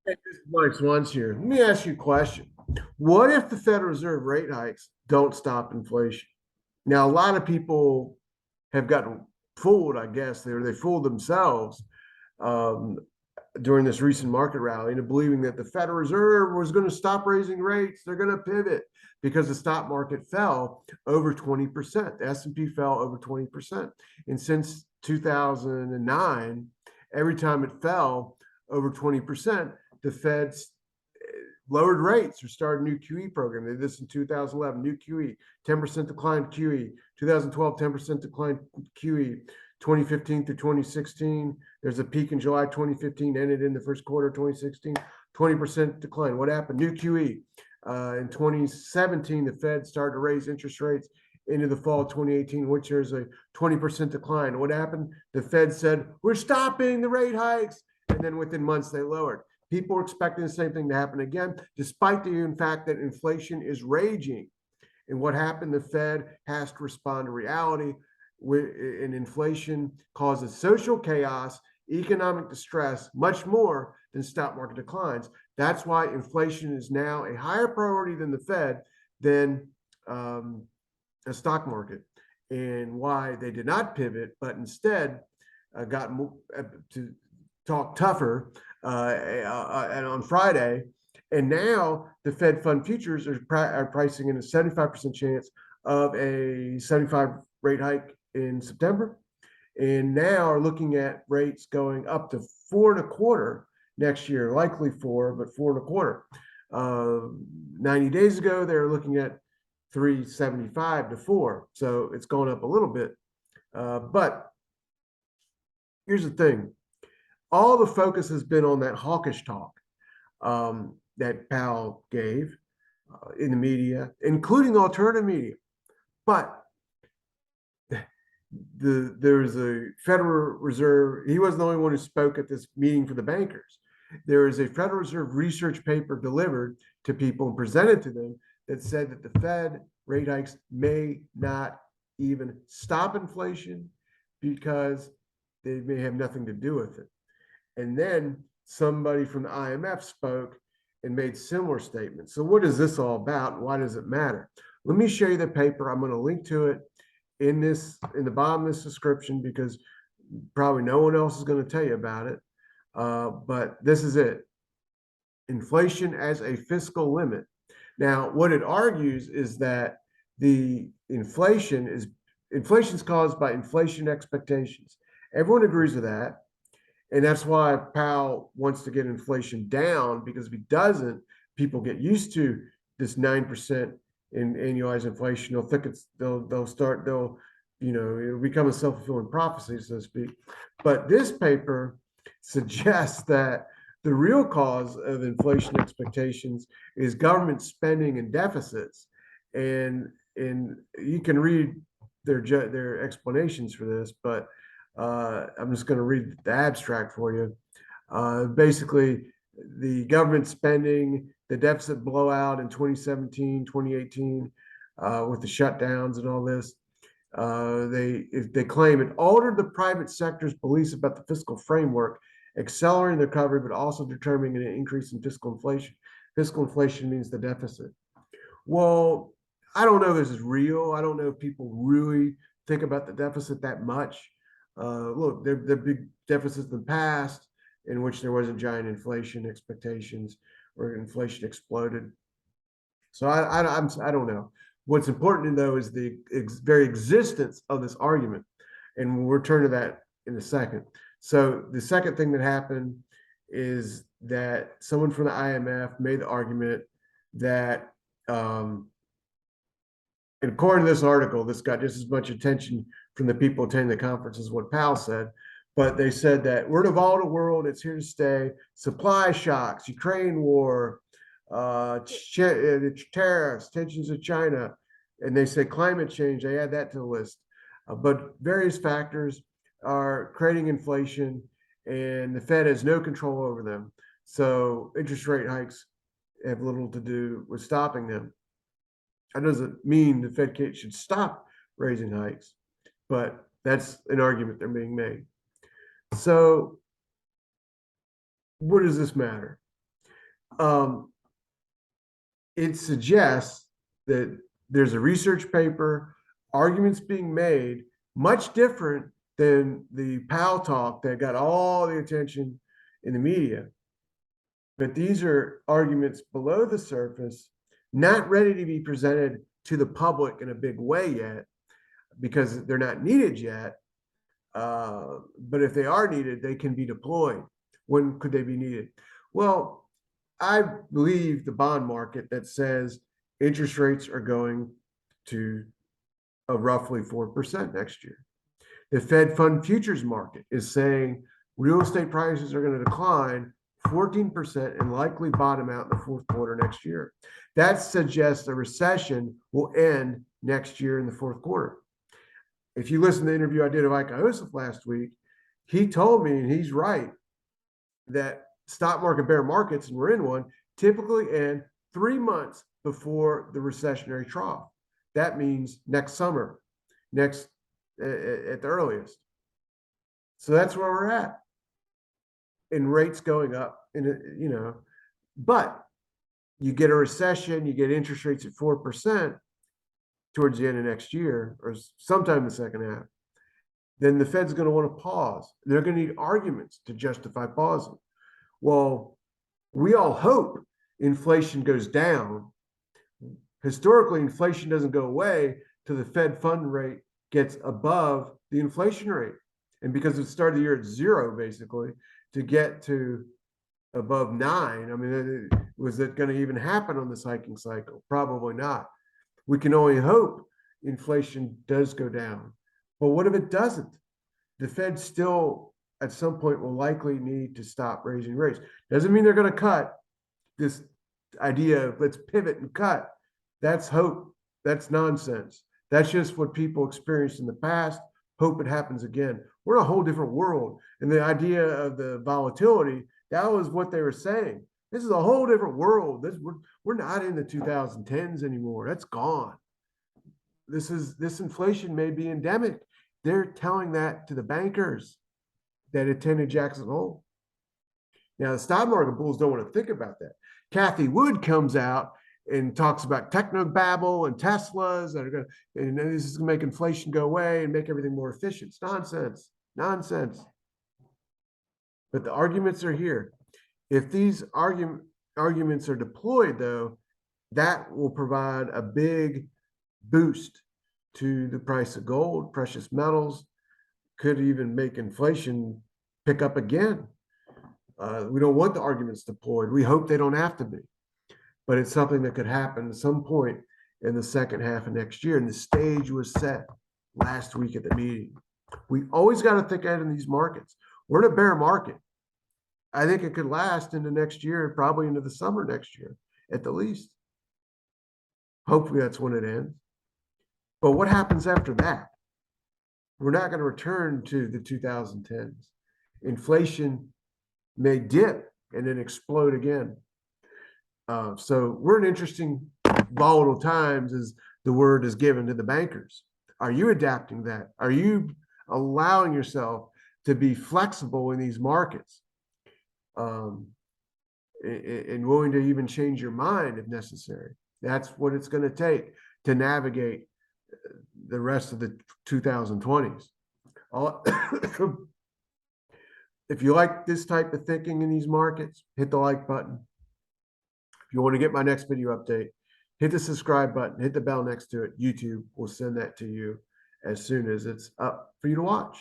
Hey, this is Mike Swans here. Let me ask you a question. What if the Federal Reserve rate hikes don't stop inflation? Now, a lot of people have gotten fooled, I guess. They fooled themselves um, during this recent market rally into believing that the Federal Reserve was going to stop raising rates. They're going to pivot because the stock market fell over 20%. The S&P fell over 20%. And since 2009, every time it fell over 20%, the Fed's lowered rates or started a new QE program. They did this in 2011, new QE, 10% decline QE, 2012, 10% decline QE, 2015 through 2016. There's a peak in July 2015, ended in the first quarter of 2016, 20% decline. What happened? New QE. In 2017, the Fed started to raise interest rates into the fall of 2018, which there's a 20% decline. What happened? The Fed said, we're stopping the rate hikes. And then within months, they lowered. People are expecting the same thing to happen again, despite the fact that inflation is raging. And what happened? The Fed has to respond to reality. And inflation causes social chaos, economic distress, much more than stock market declines. That's why inflation is now a higher priority than the Fed than a stock market, and why they did not pivot, but instead got to talk tougher and on Friday. And now the Fed fund futures are pricing in a 75% chance of a 75 rate hike in September. And now are looking at rates going up to 4.25 next year, likely four, but 4.25. 90 days ago, they were looking at 375 to four. So it's going up a little bit. But here's the thing, all the focus has been on that hawkish talk that Powell gave in the media, including alternative media. But there's a Federal Reserve. He wasn't the only one who spoke at this meeting for the bankers. There is a Federal Reserve research paper delivered to people and presented to them that said that the Fed rate hikes may not even stop inflation because they may have nothing to do with it. And then somebody from the IMF spoke and made similar statements. So what is this all about? Why does it matter? Let me show you the paper. I'm going to link to it in the bottom of this description, because probably no one else is going to tell you about it. But this is it. Inflation as a fiscal limit. Now, what it argues is that the inflation is caused by inflation expectations. Everyone agrees with that. And that's why Powell wants to get inflation down, because if he doesn't, people get used to this 9% in annualized inflation. They'll think it'll become a self-fulfilling prophecy, so to speak. But this paper suggests that the real cause of inflation expectations is government spending and deficits. And you can read their explanations for this, but I'm just going to read the abstract for you. Basically, the government spending, the deficit blowout in 2017, 2018, with the shutdowns and all this, they claim it altered the private sector's beliefs about the fiscal framework, accelerating the recovery, but also determining an increase in fiscal inflation. Fiscal inflation means the deficit. Well, I don't know if this is real. I don't know if people really think about the deficit that much. Look, there are big deficits in the past in which there wasn't giant inflation expectations or inflation exploded. So I don't know. What's important though is the very existence of this argument, and we'll return to that in a second. So the second thing that happened is that someone from the IMF made the argument that, and according to this article, this got just as much attention from the people attending the conference as what Powell said. But they said that we're in a volatile world, it's here to stay. Supply shocks, Ukraine war, tariffs, tensions with China, and they say climate change, they add that to the list. But various factors are creating inflation, and the Fed has no control over them. So interest rate hikes have little to do with stopping them. That doesn't mean the Fed should stop raising hikes, but that's an argument they're being made. So what does this matter? It suggests that there's a research paper, arguments being made, much different than the Powell talk that got all the attention in the media. But these are arguments below the surface, not ready to be presented to the public in a big way yet, because they're not needed yet. But if they are needed, they can be deployed. When could they be needed? Well, I believe the bond market that says interest rates are going to a roughly 4% next year. The Fed fund futures market is saying real estate prices are going to decline 14% and likely bottom out in the fourth quarter next year. That suggests a recession will end next year in the fourth quarter. If you listen to the interview I did of Ike Iosif last week, he told me, and he's right, that stock market bear markets, and we're in one, typically end 3 months before the recessionary trough. That means next summer, at the earliest. So that's where we're at. And rates going up, and but you get a recession, you get interest rates at 4% towards the end of next year, or sometime in the second half, then the Fed's going to want to pause. They're going to need arguments to justify pausing. Well, we all hope inflation goes down. Historically, inflation doesn't go away till the Fed fund rate gets above the inflation rate. And because it started the year at 0, basically, to get to above 9, I mean, was it going to even happen on this hiking cycle? Probably not. We can only hope inflation does go down. But what if it doesn't? The Fed still, at some point, will likely need to stop raising rates. Doesn't mean they're going to cut. This idea of let's pivot and cut, that's hope. That's nonsense. That's just what people experienced in the past. Hope it happens again. We're in a whole different world. And the idea of the volatility, that was what they were saying. This is a whole different world. We're not in the 2010s anymore. That's gone. This inflation may be endemic. They're telling that to the bankers that attended Jackson Hole. Now, the stock market bulls don't want to think about that. Kathy Wood comes out and talks about technobabble and Teslas that are going to, and this is going to make inflation go away and make everything more efficient. It's nonsense. Nonsense. But the arguments are here. If these arguments are deployed, though, that will provide a big boost to the price of gold, precious metals, could even make inflation pick up again. We don't want the arguments deployed. We hope they don't have to be. But it's something that could happen at some point in the second half of next year. And the stage was set last week at the meeting. We always got to think ahead in these markets. We're in a bear market. I think it could last into next year, probably into the summer next year, at the least. Hopefully that's when it ends. But what happens after that? We're not going to return to the 2010s. Inflation may dip and then explode again. So we're in interesting, volatile times, as the word is given to the bankers. Are you adapting that? Are you allowing yourself to be flexible in these markets? And willing to even change your mind if necessary. That's what it's going to take to navigate the rest of the 2020s. If you like this type of thinking in these markets, hit the like button. If you want to get my next video update, hit the subscribe button, hit the bell next to it. YouTube will send that to you as soon as it's up for you to watch.